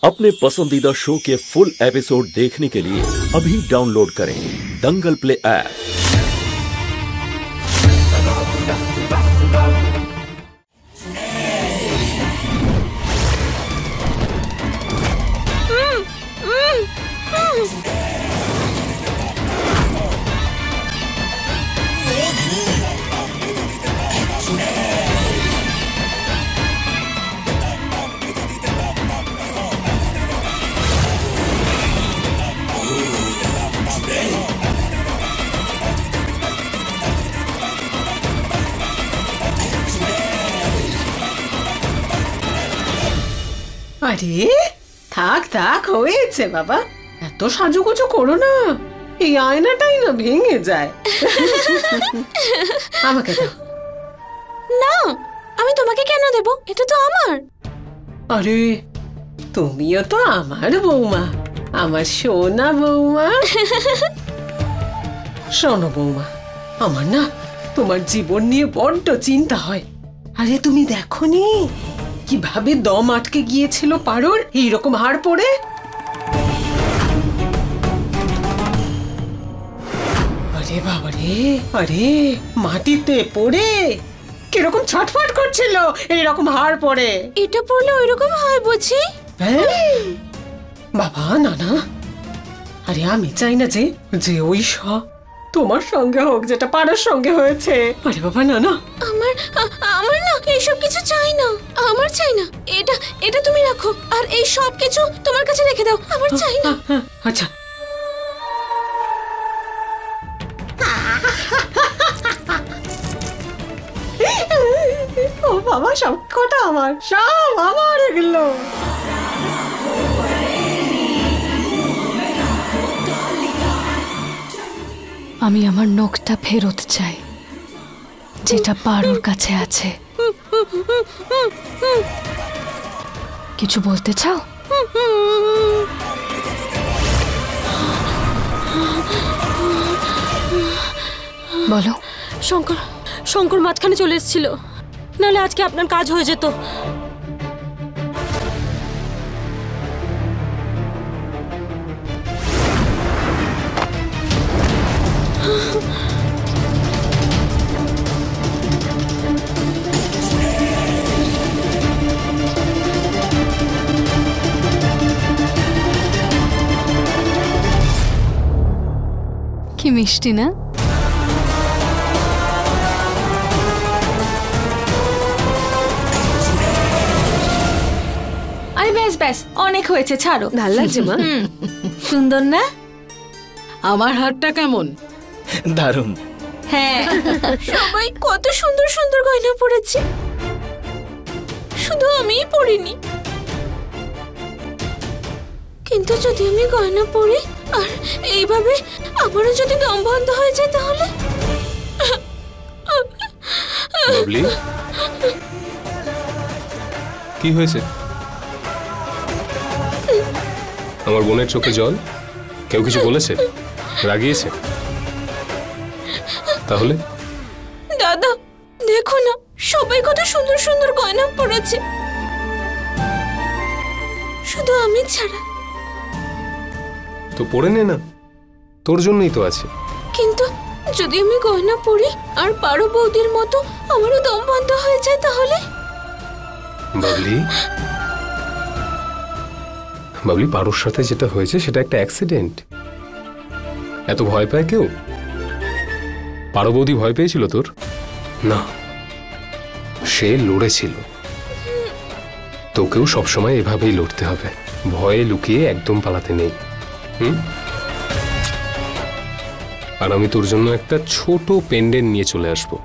अपने पसंदीदा शो के फुल एपिसोड देखने के लिए अभी डाउनलोड करें दंगल प्ले ऐप। আরে থাক থাক হয়েছে বাবা, এত সাজুগুজু করো না, এই আয়নাটাই না ভেঙে যায়। আমাকে দাও। না, আমি তোমাকে কেন দেব? এটা তো আমার। আরে তুমিও তো আমার বৌমা, আমার সোনা বৌমা। শোনো বৌমা, আমার না তোমার জীবন নিয়ে বড্ড চিন্তা হয়। আরে তুমি দেখোনি কিভাবে দম আটকে গিয়েছিল পারোর এইরকম হাড় পড়ে? আরে বাবারে, আরে মাটিতে পড়ে কিরকম ছটফট করছিল এইরকম হাড় পড়ে। এটা পড়লে ওইরকম হয় বুঝি? বাবা না না, আরে আমি চাই না যে যে ওই তোমার সঙ্গে হোক যেটা পারোর সঙ্গে হয়েছে। আরে বাবা না না, আমার না এইসব কিছু চাই না, আমার চাই না। এটা তুমি রাখো, আর এই সব কিছু তোমার কাছে রেখে দাও, আমার চাই না। আচ্ছা ও বাবা, সব কটা আমার, সব আমার এগুলো। আমি আমার নখটা ফেরত চাই যেটা পারোর কাছে আছে। কিছু বলতে চাও? বলো। শঙ্কর মাঝখানে চলে এসেছিল, নাহলে আজকে আপনার কাজ হয়ে যেত। কি মিষ্টি না? আরে ব্যাস ব্যাস, অনেক হয়েছে, ছাড়ো। ভালো লাগছে মা? সুন্দর না? আমার হাতটা কেমন? দারুণ। হ্যাঁ, সবাই কত সুন্দর সুন্দর গয়না পরেছে, শুধু আমিই পরিনি। কিন্তু যদি আমি গয়না পরি আর এইভাবে আমারও যদি দম বন্ধ হয়ে যায় তাহলে? বাবলি, কি হয়েছে? আমার বোনের চোখে জল? কেউ কিছু বলেছে? রাগিয়েছে? তাহলে দাদা দেখো না, সবাই কত সুন্দর সুন্দর গয়না পরেছে, শুধু আমি ছাড়া। তো পরে নে না, তোর জন্যই তো আছে। কিন্তু যদি আমি গয়না পরি আর পারো বৌদির মতো আমারও দম বন্ধ হয়ে যায় তাহলে? বাবলি, বাবলি, পারোর সাথে যেটা হয়েছে সেটা একটা অ্যাক্সিডেন্ট। এত ভয় পায় কেউ? পারো বৌদি ভয় পেয়েছিল তোর? না, সে লড়েছিল। তোকেও সবসময় এভাবেই লড়তে হবে, ভয়ে লুকিয়ে একদম পালাতে নেই। আর আমি তোর জন্য একটা ছোট পেন্ডেন্ট নিয়ে চলে আসবো,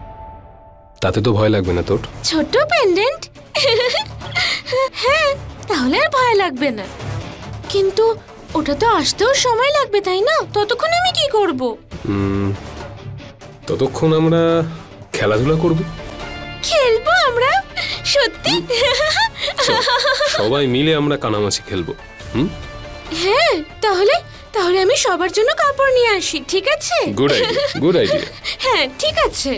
তাতে তো ভয় লাগবে না তোর? ছোট পেন্ডেন্ট? হ্যাঁ, তাহলে আর ভয় লাগবে না। কিন্তু ওটা তো আসতেও সময় লাগবে, তাই না? ততক্ষণ আমি কি করব? ততক্ষণ আমরা খেলাধুলা করব। খেলবো আমরা? সত্যি? সবাই মিলে আমরা কানামাছি খেলবো। হ্যাঁ, তাহলে আমি সবার জন্য কাপড় নিয়ে আসি, ঠিক আছে? Good idea, good idea. হ্যাঁ ঠিক আছে।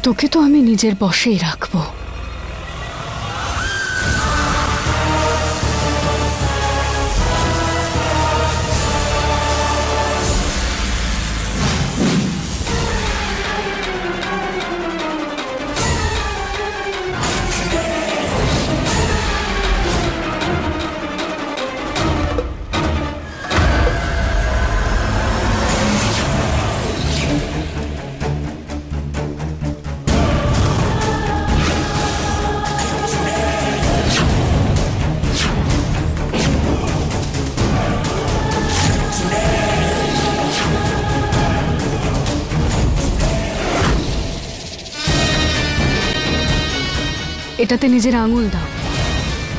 তোকে তো আমি নিজের বশেই রাখবো, এটাতে নিজের আঙুল দাও,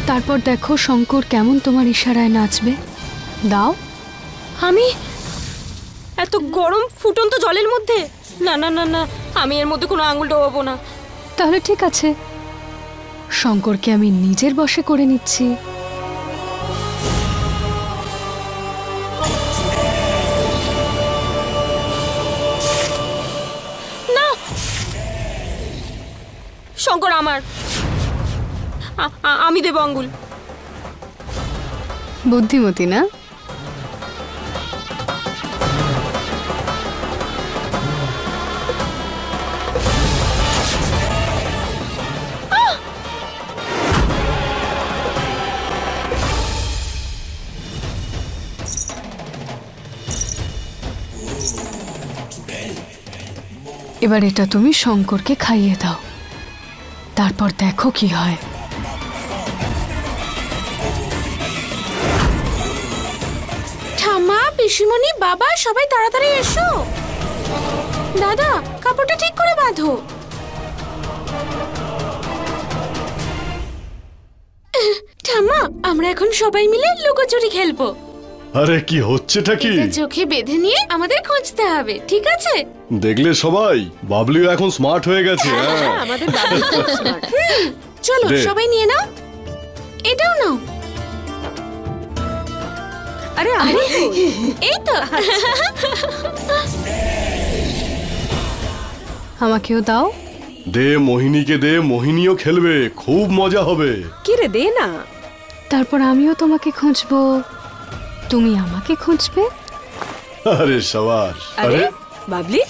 তারপর দেখো শঙ্কর কেমন তোমার ইশারায় নাচবে। দাও। আমি এত গরম ফুটন্ত জলের মধ্যে? না না না না, আমি এর মধ্যে কোনো আঙুল ডোবাবো না। তাহলে ঠিক আছে, শঙ্করকে আমি নিজের বশে করে নিচ্ছি। না, শঙ্কর আমার, আমি দেব আঙ্গুল। বুদ্ধিমতী না? এবার এটা তুমি শঙ্করকে খাইয়ে দাও, তারপর দেখো কি হয়। ঠাম্মা, পিসিমণি, বাবা সবাই তাড়াতাড়ি এসো। দাদা, কাপড়টা ঠিক করে বাঁধো। ঠাম্মা, আমরা এখন সবাই মিলে লুকোচুরি খেলবো। আরে কি হচ্ছেটা কি? এটা চোখে বেঁধে নিয়ে আমাদের খুঁজতে হবে, ঠিক আছে? দেখলে সবাই, বাবলিও এখন স্মার্ট হয়ে গেছে। হ্যাঁ, আমাদের বাবু খুব smart। চলো দে। সবাই নিয়ে নাও, এটাও নাও। আরে এই তো। আমাকেও দাও। দে মোহিনীকে দে, মোহিনীও খেলবে, খুব মজা হবে। কি রে, দে না। তারপর আমিও তোমাকে খুঁজবো, তুমি আমাকে খুঁজবে। আরে সবার। আরে বাবলি,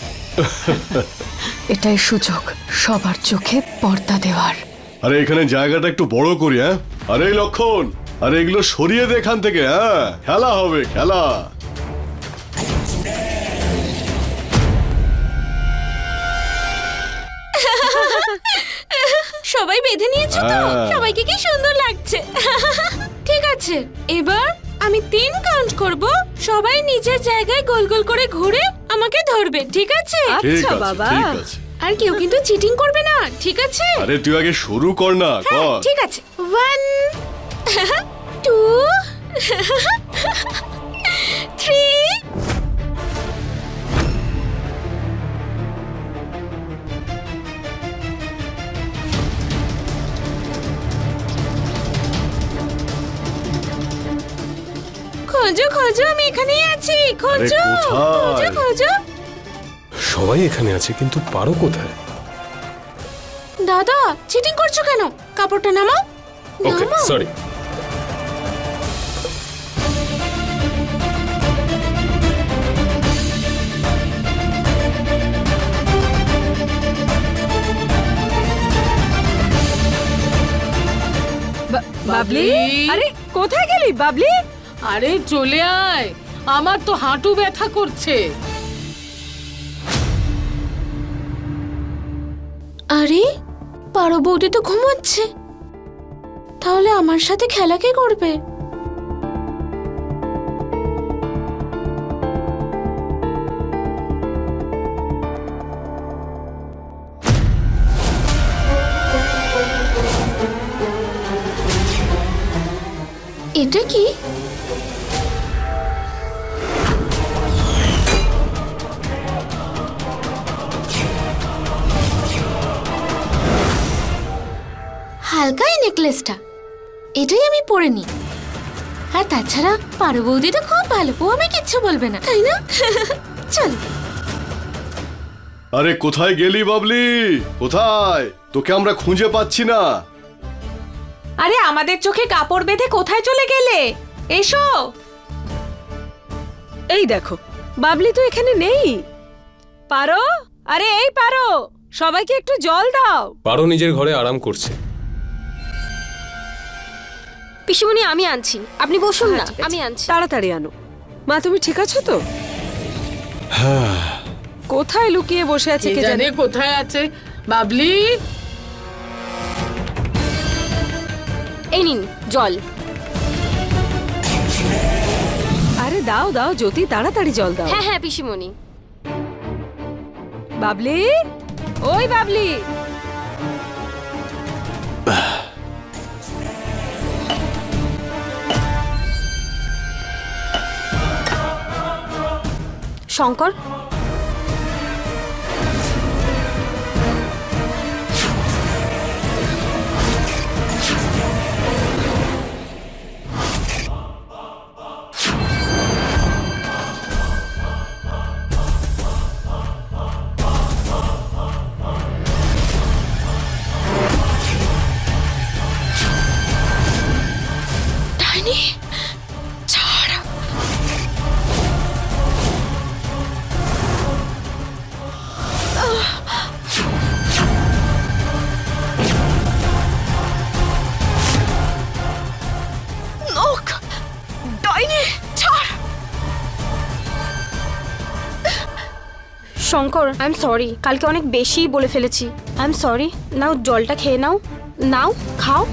এটাই সুযোগ সবার চোখে পর্দা দেওয়ার। আরে এখানে জায়গাটা একটু বড় করি। হ্যাঁ, আরে এই লক্ষণ, আরে এগুলো সরিয়ে দে এখান থেকে। হ্যাঁ, খেলা হবে, খেলা। সবাই বেঁধে নিয়েছো তো? হ্যাঁ। সবাইকে কি সুন্দর লাগছে। ঠিক আছে, এবার আমি 3 কাউন্ট করব, সবাই নিজের জায়গায় গোল গোল করে ঘুরে আমাকে ধরবে, ঠিক আছে? ঠিক আচ্ছা আছে, বাবা। ঠিক আছে। আর কেউ কিন্তু চিটিং করবে না, ঠিক আছে? আরে তুই আগে শুরু কর না, হ্যাঁ, কর। ঠিক আছে। 1 2 3 খোঁজো খোঁজো, আমি এখানেই আছি, খোঁজো খোঁজো কোথায়? খোঁজো। সবাই এখানে আছে, কিন্তু পারো কোথায়? দাদা, চিটিং করছো কেন? কাপড়টা নামাও। ওকে, নামাও। সরি। বাবলি, আরে কোথায় গেলি বাবলি? আরে চলে আয়, আমার তো হাঁটু ব্যথা করছে। আরে পারো বৌদি তো ঘুমোচ্ছে, তাহলে আমার সাথে খেলা কে করবে? এটা কি? হালকা এই নেকলেসটা, এটাই আমি পরে নি। আর তাছাড়া পারো বৌদি তো খুব ভালো, ও আমি কিচ্ছু বলবে না, তাই না? চল। আরে কোথায় গেলি বাবলি? কোথায়? তোকে আমরা খুঁজে পাচ্ছি না। আরে আমাদের চোখে কাপড় বেঁধে কোথায় চলে গেলে? এসো। এই দেখো, বাবলি তো এখানে নেই। পারো, আরে এই পারো, সবাইকে একটু জল দাও। পারো নিজের ঘরে আরাম করছে। পিসিমণি, আমি আনছি, আপনি বসুন না, ঠিক আছে। আমি আনছি। তাড়াতাড়ি আনো। মা, তুমি ঠিক আছো তো? কোথায় লুকিয়ে বসে আছে কে কে জানে জানে? কোথায় আছে। বাবলি, এই নিন জল। আরে দাও দাও জ্যোতি, তাড়াতাড়ি জল দাও। হ্যাঁ হ্যাঁ পিসিমণি। বাবলি, ওই Babli. Shankar, Shankar, I am sorry, কালকে অনেক বেশি বলে ফেলেছি। I am sorry. নাও জলটা খেয়ে নাও, নাও খাও।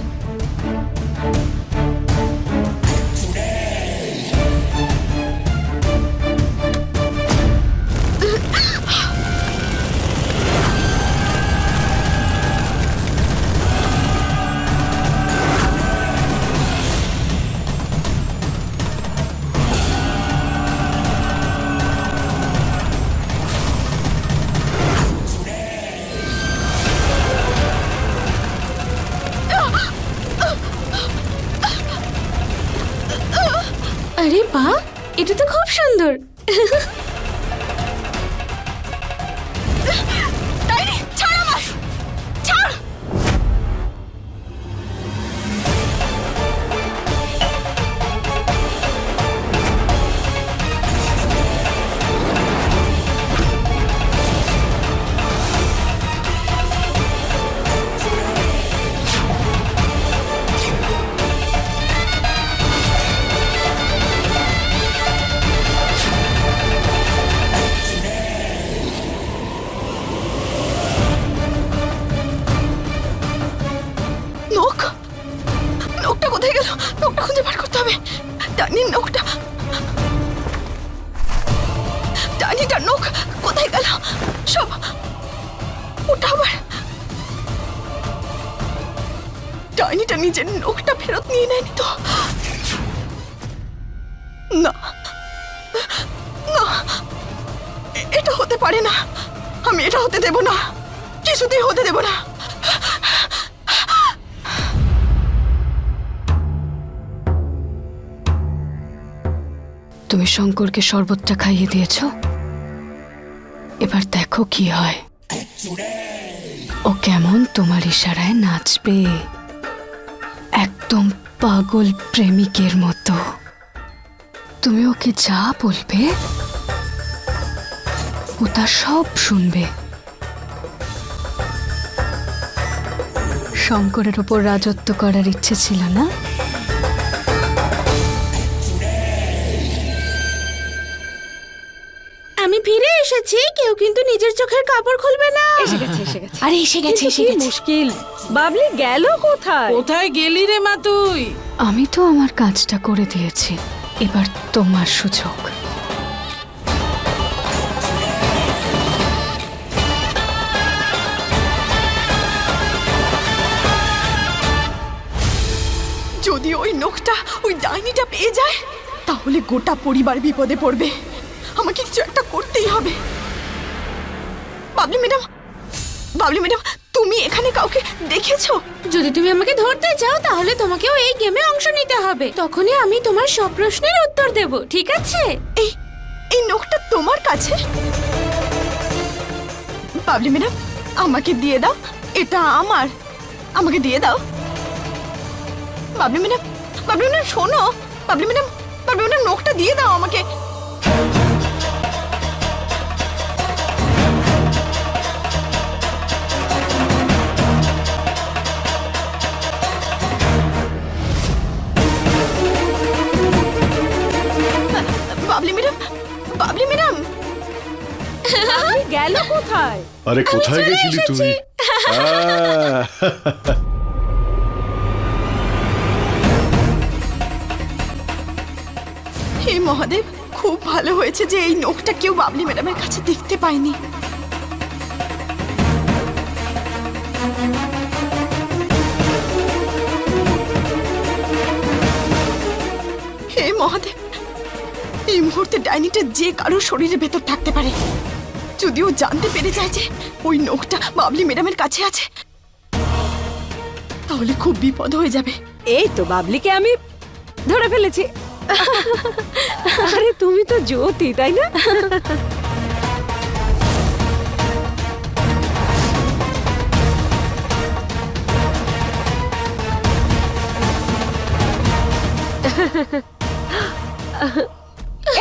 আরে বাহ, এটা তো খুব সুন্দর। নখটা কোথায় গেল? নখটা খুঁজে বার করতে হবে। ডাইনির নখটা, ডাইনিটার নখ কোথায় গেল? সব ওটা আবার ডাইনিটা নিজের নখটা ফেরত নিয়ে নেয়নি তো? না না, এটা হতে পারে না। আমি এটা হতে দেব না, কিছুতেই হতে দেব না। তুমি শঙ্করকে শরবতটা খাইয়ে দিয়েছ, এবার দেখো কি হয়। ও কেমন তোমার ইশারায় নাচবে, একদম পাগল প্রেমিকের মতো। তুমি ওকে যা বলবে ও তা সব শুনবে। শঙ্করের ওপর রাজত্ব করার ইচ্ছে ছিল না? আমি ফিরে এসেছি, কেউ কিন্তু নিজের চোখের কাপড় খুলবে না। এসে গেছে, এসে গেছে। আরে এসে গেছে, এসে গেছে। মুশকিল, বাবলি গেল কোথায়? কোথায় গেলি রে মা তুই? আমি তো আমার কাজটা করে দিয়েছি, এবার তোমার সুযোগ। যদি ওই নখটা ওই ডাইনিটা পেয়ে যায় তাহলে গোটা পরিবার বিপদে পড়বে। আমাকে কিছু একটা করতেই হবে। বাবলি ম্যাডাম, বাবলি ম্যাডাম, তুমি এখানে কাউকে দেখেছো? যদি তুমি আমাকে ধরতে চাও তাহলে তোমাকেও এই গেমে অংশ নিতে হবে, তখনই আমি তোমার সব প্রশ্নের উত্তর দেব, ঠিক আছে? এই নখটা তোমার কাছে? বাবলি ম্যাডাম, আমাকে দিয়ে দাও, এটা আমার, আমাকে দিয়ে দাও। বাবলি ম্যাডাম, বাবলি ম্যাডাম শোনো, বাবলি ম্যাডাম, বাবলি ম্যাডাম নখটা দিয়ে দাও আমাকে। বাবলি ম্যাডাম, বাবলি ম্যাডাম গেল কোথায়? আরে কোথায় গেছিলি তুই? হে মহাদেব, খুব ভালো হয়েছে যে এই নখটা কেউ বাবলি ম্যাডামের কাছে দেখতে পায়নি। হে মহাদেব, এই মুহূর্তে ডাইনিটা যে কারো শরীরের ভেতর থাকতে পারে। যদিও জানতে পেরে যায় যে ওই নখটা বাবলি ম্যাডামের কাছে আছে, তাহলে খুব বিপদ হয়ে যাবে। এই তো বাবলিকে আমি ধরে ফেলেছি। আরে তুমি তো জ্যোতি, তাই না?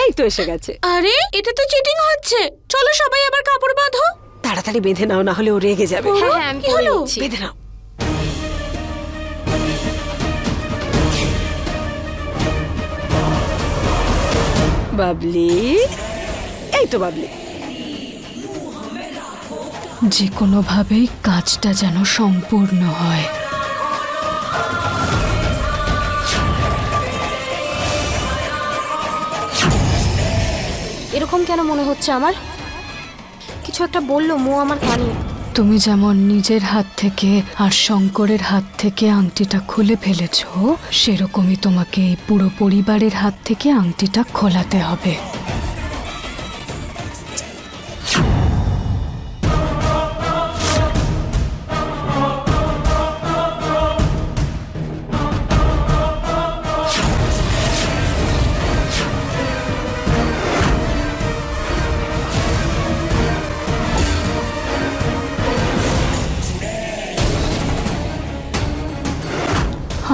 এই তো এসে গেছে। আরে এটা তো চিটিং হচ্ছে। চলো সবাই আবার কাপড় বাঁধো। তাড়াতাড়ি বেঁধে নাও, না হলে ও রেগে যাবে। হ্যাঁ আমি করে নিচ্ছি। বেঁধে নাও। বাবলি, এই তো বাবলি। যে কোনোভাবেই কাজটা যেন সম্পূর্ণ হয়। এরকম কেন মনে হচ্ছে আমার? কিছু একটা বললো মো আমার কানে। তুমি যেমন নিজের হাত থেকে আর শঙ্করের হাত থেকে আংটিটা খুলে ফেলেছ, সেরকমই তোমাকে এই পুরো পরিবারের হাত থেকে আংটিটা খোলাতে হবে।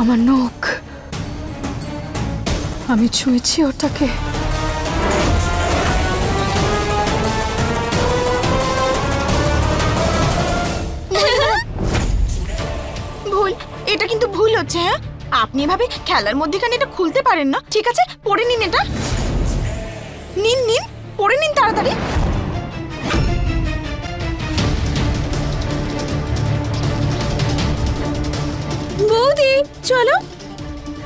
আমার নখ, আমি ছুঁয়েছি ওটাকে। ভুল, এটা কিন্তু ভুল হচ্ছে। হ্যাঁ, আপনি এভাবে খেলার মধ্যেখানে এটা খুলতে পারেন না। ঠিক আছে, পরে নিন এটা। নিন নিন, পরে নিন তাড়াতাড়ি। বৌদি চলো,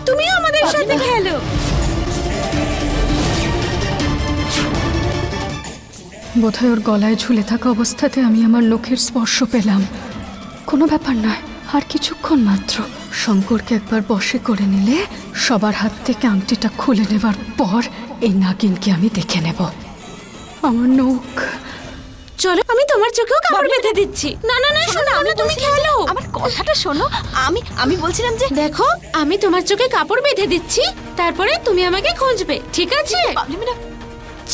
তুমিও আমাদের সাথে খেলো। বোধহয় ওর গলায় ঝুলে থাকা অবস্থাতে আমি আমার নখের স্পর্শ পেলাম। কোনো ব্যাপার নয়, আর কিছুক্ষণ মাত্র। শঙ্করকে একবার বশে করে নিলে সবার হাত থেকে আংটিটা খুলে নেবার পর এই নাগিনকে আমি দেখে নেব। আমার নখ। চলো, আমি তোমার চোখেও কাপড় বেঁধে দিচ্ছি। না না না, শোনো, তুমি খেলো। আমার কথাটা শোনো। আমি বলছিলাম যে দেখো, আমি তোমার চোখে কাপড় বেঁধে দিচ্ছি, তারপরে তুমি আমাকে খুঁজবে, ঠিক আছে? বাবলি ম্যাডাম,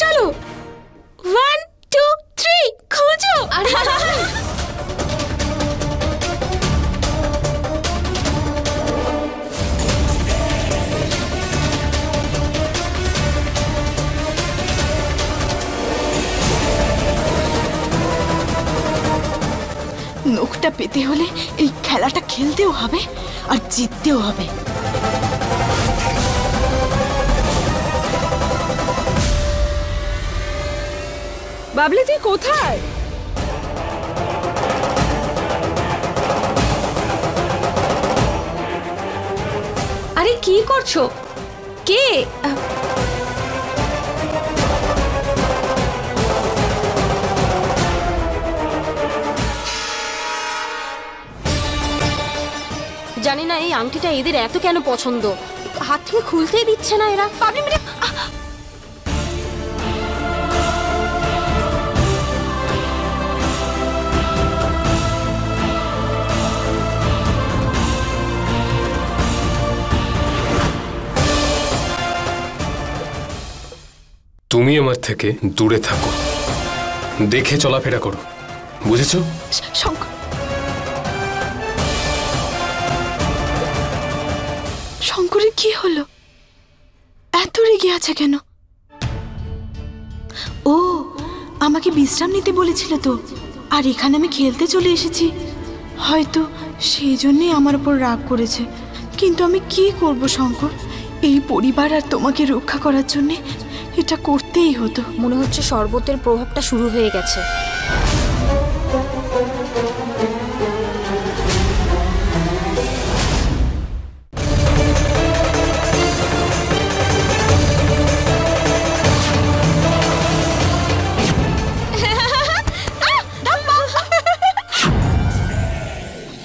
চলো, 1 2 3 খোঁজো। নখটা পেতে হলে এই খেলাটা খেলতেও হবে আর জিততেও হবে। বাবলি তুই কোথায়? আরে কি করছো? কে? জানি না এই আংটিটা এদের এত কেন পছন্দ, হাত থেকে খুলতেই দিচ্ছে না এরা। বাবলি ম্যাডাম, তুমি আমার থেকে দূরে থাকো, দেখে চলাফেরা করো, বুঝেছো? শঙ্কর, শঙ্করের কি হলো? এত রেগে আছে কেন? ও, আমাকে বিশ্রাম নিতে বলেছিল তো, আর এখানে আমি খেলতে চলে এসেছি। হয়তো সেই জন্যই আমার উপর রাগ করেছে। কিন্তু আমি কি করব শঙ্কর? এই পরিবার আর তোমাকে রক্ষা করার জন্য এটা করতেই হতো। মনে হচ্ছে শরবতের প্রভাবটা শুরু হয়ে গেছে।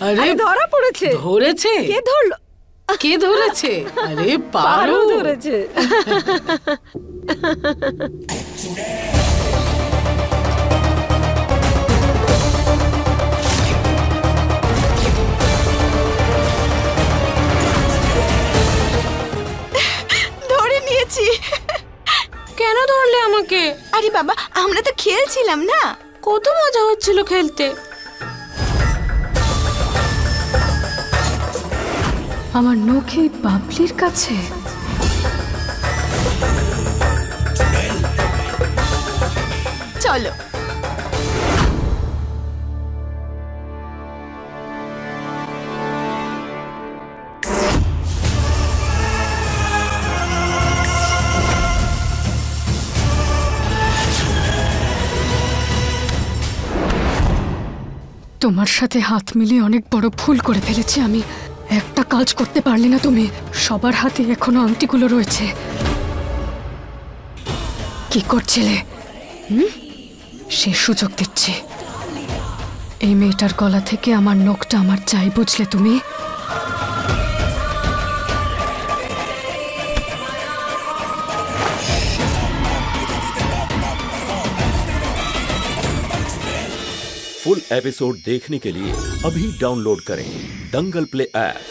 আরে ধরা পড়েছে। ধরেছে? কে ধরলো? কে ধরেছে? আরে পারো ধরেছে। ধরে নিয়েছি। কেন ধরলে আমাকে? আরে বাবা, আমরা তো খেলছিলাম না। কত মজা হচ্ছিল খেলতে। আমার নখ এই বাবলির কাছে। চলো। তোমার সাথে হাত মিলিয়ে অনেক বড় ভুল করে ফেলেছি আমি। একটা কাজ করতে পারলে না তুমি। সবার হাতে এখনো আংটিগুলো রয়েছে। কি করছিলে? সে সুযোগ দিচ্ছে। এই মেয়েটার গলা থেকে আমার নখটা আমার চাই, বুঝলে তুমি? फुल एपिसोड देखने के लिए अभी डाउनलोड करें दंगल प्ले ऐप।